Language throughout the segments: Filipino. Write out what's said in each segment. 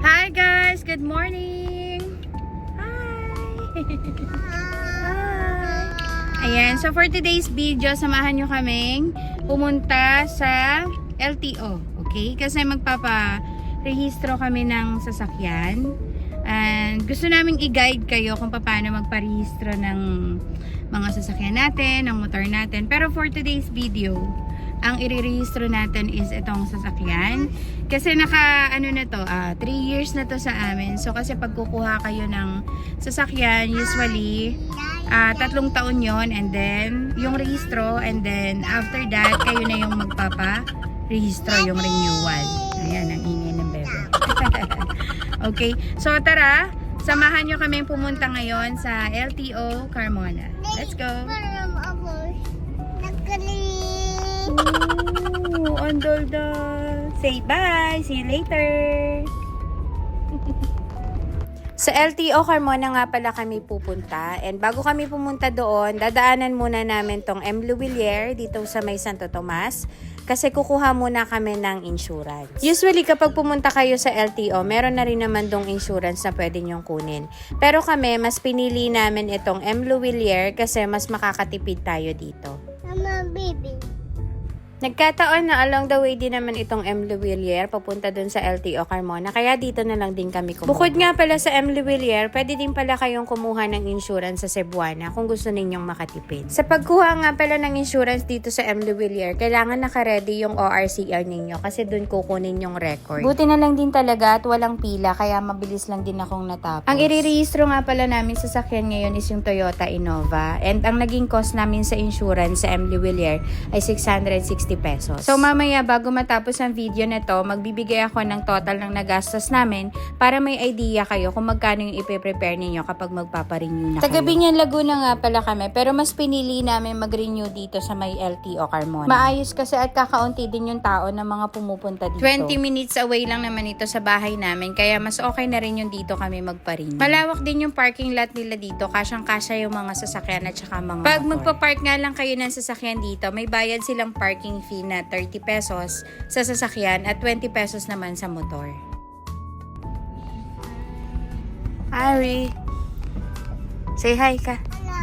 Hi guys! Good morning! Hi! Hi! Ayan, so for today's video, samahan nyo kaming pumunta sa LTO. Okay? Kasi magpaparehistro kami ng sasakyan. And gusto naming i-guide kayo kung paano magparehistro ng mga sasakyan natin, ng motor natin. Pero for today's video, ang irerehistro natin is itong sasakyan. Kasi ano na to, 3 years na to sa amin. So kasi pag kukuha kayo ng sasakyan, usually 3 taon yon, and then yung rehistro, and then after that, kayo na yung magpapa-rehistro, yung renewal. Ayan, ang ingay ng bebe. Okay, so tara, samahan nyo kami pumunta ngayon sa LTO Carmona. Let's go! Ooh, andol. Say bye. See you later. Sa LTO Carmona nga pala kami pupunta. And bago kami pumunta doon, dadaanan muna namin tong M. Luwilier dito sa may Santo Tomas. Kasi kukuha muna kami ng insurance. Usually kapag pumunta kayo sa LTO, meron na rin naman dong insurance na pwede nyong kunin. Pero kami, mas pinili namin itong M. Luwilier kasi mas makakatipid tayo dito. Mama, baby. Nagkataon na along the way din naman itong M. Luwilier papunta dun sa LTO Carmona, kaya dito na lang din kami kumuha. Bukod nga pala sa M. Luwilier, pwede din pala kayong kumuha ng insurance sa Cebuana kung gusto ninyong makatipid. Sa pagkuha nga pala ng insurance dito sa M. Luwilier, kailangan naka-ready yung ORCR ninyo kasi dun kukunin yung record. Buti na lang din talaga at walang pila, kaya mabilis lang din akong natapos. Ang irerehistro nga pala namin sa sasakyan ngayon is yung Toyota Innova, and ang naging cost namin sa insurance sa M. Luwilier ay 660 pesos. So mamaya bago matapos ang video na to, magbibigay ako ng total ng nagastos namin para may idea kayo kung magkano yung ipe-prepare ninyo kapag magpaparenew na kayo. Taga Binyan, Laguna nga pala kami, pero mas pinili namin mag-renew dito sa may LTO Carmona. Maayos kasi at kakaunti din yung tao na mga pumupunta dito. 20 minutes away lang naman ito sa bahay namin, kaya mas okay na rin yung dito kami magpa-renew. Malawak din yung parking lot nila dito, kasyang-kasya yung mga sasakyan at saka mga pag magpa-park nga lang kayo ng sasakyan dito, may bayad silang parking fee na 30 pesos sa sasakyan at 20 pesos naman sa motor. Ari, say hi ka. Hello.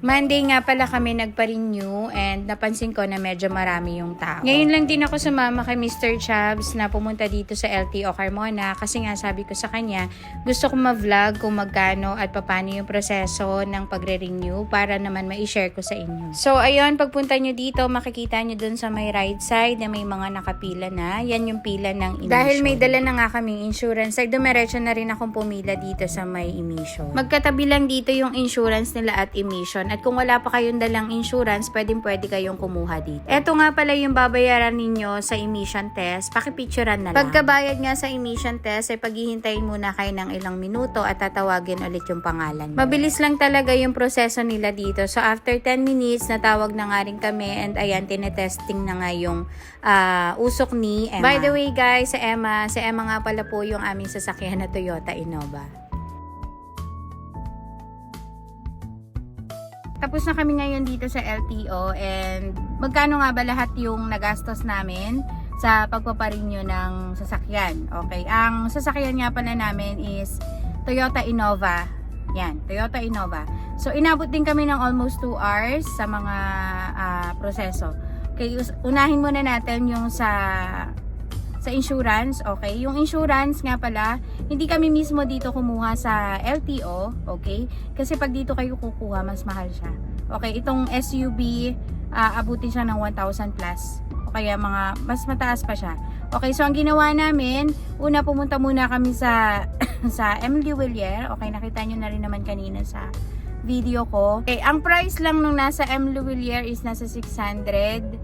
Monday nga pala kami nagpa-renew and napansin ko na medyo marami yung tao. Ngayon lang din ako sumama kay Mr. Chubbs na pumunta dito sa LTO Carmona kasi nga sabi ko sa kanya, gusto ko ma-vlog kung magkano at paano yung proseso ng pagre-renew para naman ma-share ko sa inyo. So ayun, pagpunta nyo dito, makikita nyo dun sa may right side na may mga nakapila na. Yan yung pila ng emission. Dahil may dala na nga kaming insurance, ay dumiretso na rin akong pumila dito sa may emission. Magkatabi lang dito yung insurance nila at emission. At kung wala pa kayong dalang insurance, pwede kayong kumuha dito. Ito nga pala yung babayaran ninyo sa emission test. Pakipicturean na lang. Pagkabayad nga sa emission test, ay paghihintayin muna kayo ng ilang minuto at tatawagin ulit yung pangalan nyo. Mabilis lang talaga yung proseso nila dito. So after 10 minutes, natawag na nga rin kami and ayan, tinetesting na nga yung usok ni Emma. By the way guys, si Emma nga pala po yung aming sasakyan na Toyota Innova. Tapos na kami ngayon dito sa LTO, and magkano nga ba lahat yung nagastos namin sa pagpaparenew ng sasakyan? Okay, ang sasakyan nga pala namin is Toyota Innova. Yan, Toyota Innova. So inabot din kami ng almost 2 hours sa mga proseso. Okay, unahin muna natin yung sa insurance. Okay, yung insurance nga pala, hindi kami mismo dito kumuha sa LTO, okay? Kasi pag dito kayo kukuha, mas mahal siya. Okay, itong SUV, abutin siya ng 1,000 plus. O kaya mas mataas pa siya. Okay, so ang ginawa namin, una pumunta muna kami sa M. Luwilier. Okay, nakita nyo na rin naman kanina sa video ko. Okay, ang price lang nung nasa M. Luwilier is nasa 660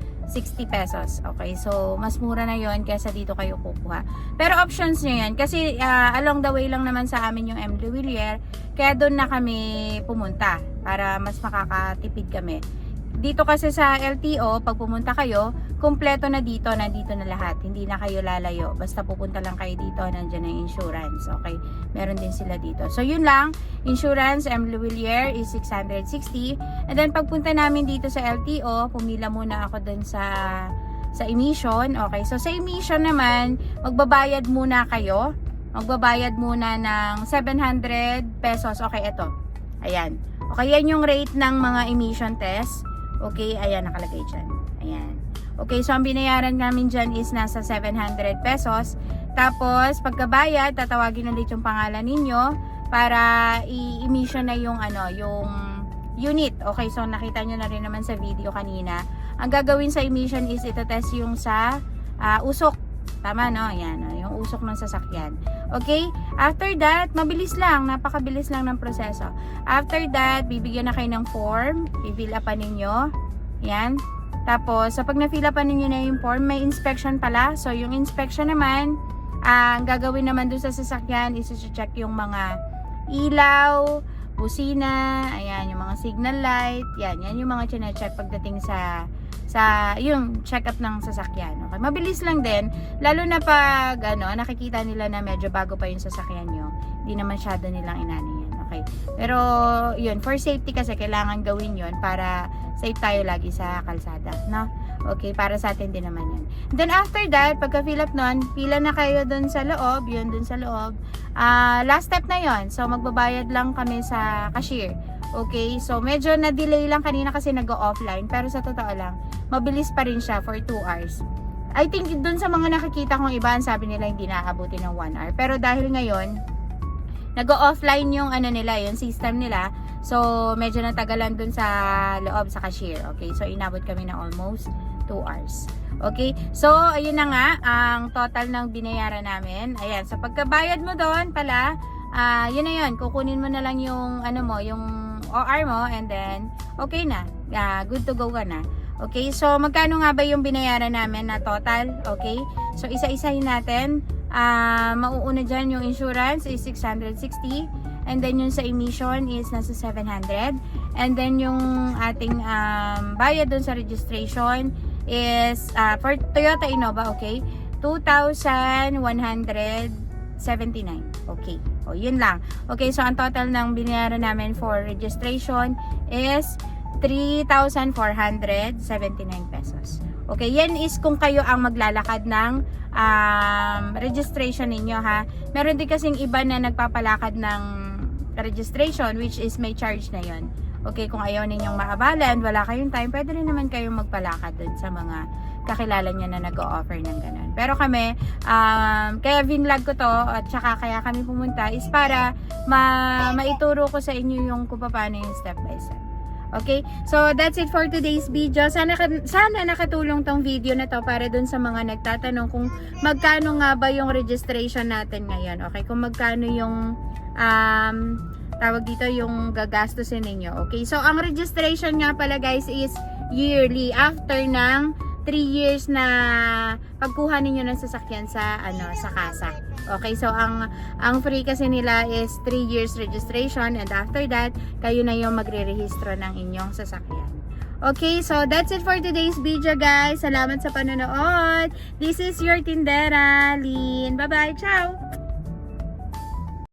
pesos. Okay, so mas mura na yon kaysa dito kayo kukuha. Pero options nyo yan kasi along the way lang naman sa amin yung M. Luwilier, kaya doon na kami pumunta para mas makakatipid kami. Dito kasi sa LTO, pag pumunta kayo, kumpleto na dito, nandito na lahat. Hindi na kayo lalayo. Basta pupunta lang kayo dito, nandiyan ang insurance. Okay? Meron din sila dito. So, yun lang. Insurance, M. Luwilier is 660. And then, pagpunta namin dito sa LTO, pumila muna ako dun sa sa emission. Okay, so sa emission naman, magbabayad muna kayo. Magbabayad muna ng 700 pesos. Okay, ito. Ayan. Okay, yan yung rate ng mga emission test. Okay, ayan, nakalagay dyan. Ayan. Okay, so ang binayaran namin dyan is nasa 700 pesos. Tapos, pagkabayad, tatawagin ulit yung pangalan ninyo para i-emission na yung, yung unit. Okay, so nakita nyo na rin naman sa video kanina. Ang gagawin sa emission is ito-test yung sa usok. Tama, no? Ayan, yung usok ng sasakyan. Okay? After that, mabilis lang. Napakabilis lang ng proseso. After that, bibigyan na kayo ng form. I-fill upan ninyo. Ayan. Tapos, pag na-fill upan ninyo na yung form, may inspection pala. So, yung inspection naman, ang gagawin naman doon sa sasakyan is i-check yung mga ilaw, busina, ayan, yung mga signal light, yan yung mga chine-check pagdating sa yung check-up ng sasakyan. Okay? Mabilis lang din, lalo na pag nakikita nila na medyo bago pa yung sasakyan nyo, hindi na masyado nilang inano yan. Okay? Pero yun, for safety kasi kailangan gawin yun para safe tayo lagi sa kalsada, no? Okay, para sa atin din naman yan. Then after that, pagka fill up nun, pila na kayo dun sa loob, yun dun sa loob. Last step na yon. So magbabayad lang kami sa cashier. Okay, so medyo na-delay lang kanina kasi nag-offline, pero sa totoo lang, mabilis pa rin siya for 2 hours. I think dun sa mga nakikita kong iba, sabi nila hindi naaabuti ng 1 hour. Pero dahil ngayon, nag-offline yung nila, yung system nila, so medyo natagalan dun sa loob sa cashier. Okay, so inabot kami ng almost 2 hours. Okay, so ayun na nga ang total ng binayaran namin. Ayan, so pagkabayad mo doon pala, yun na yun, kukunin mo na lang yung yung OR mo, and then okay na, good to go ka na. Okay, so magkano nga ba yung binayaran namin na total? Okay, so isa-isahin natin. Mauuna dyan yung insurance is 660, and then yung sa emission is nasa 700, and then yung ating bayad dun sa registration is for Toyota Innova, okay, 2,179. Okay, o yun lang. Okay, so ang total ng binayaran namin for registration is 3,479 pesos. Okay, yan is kung kayo ang maglalakad ng registration ninyo, ha. Meron din kasing iba na nagpapalakad ng registration, which is may charge na yon. Okay, kung ayaw ninyong maabala and wala kayong time, pwede rin naman kayong magpalakad dun sa mga kakilala niya na nag-o-offer ng ganun. Pero kami, kaya vinlog ko to at saka kaya kami pumunta is para maituro ko sa inyo yung kung paano yung step by step. Okay? So, that's it for today's video. Sana nakatulong tong video na to para dun sa mga nagtatanong kung magkano nga ba yung registration natin ngayon. Okay? Kung magkano yung tawag dito yung gagastusin ninyo. Okay? So, ang registration nga pala guys is yearly after ng 3 years na pagkuha ninyo ng sasakyan sa sa kasa. Okay, so ang free kasi nila is 3 years registration, and after that, kayo na yung magre-rehistro ng inyong sasakyan. Okay, so that's it for today's video guys. Salamat sa panonood. This is your Tindera, Lynn. Bye-bye. Ciao!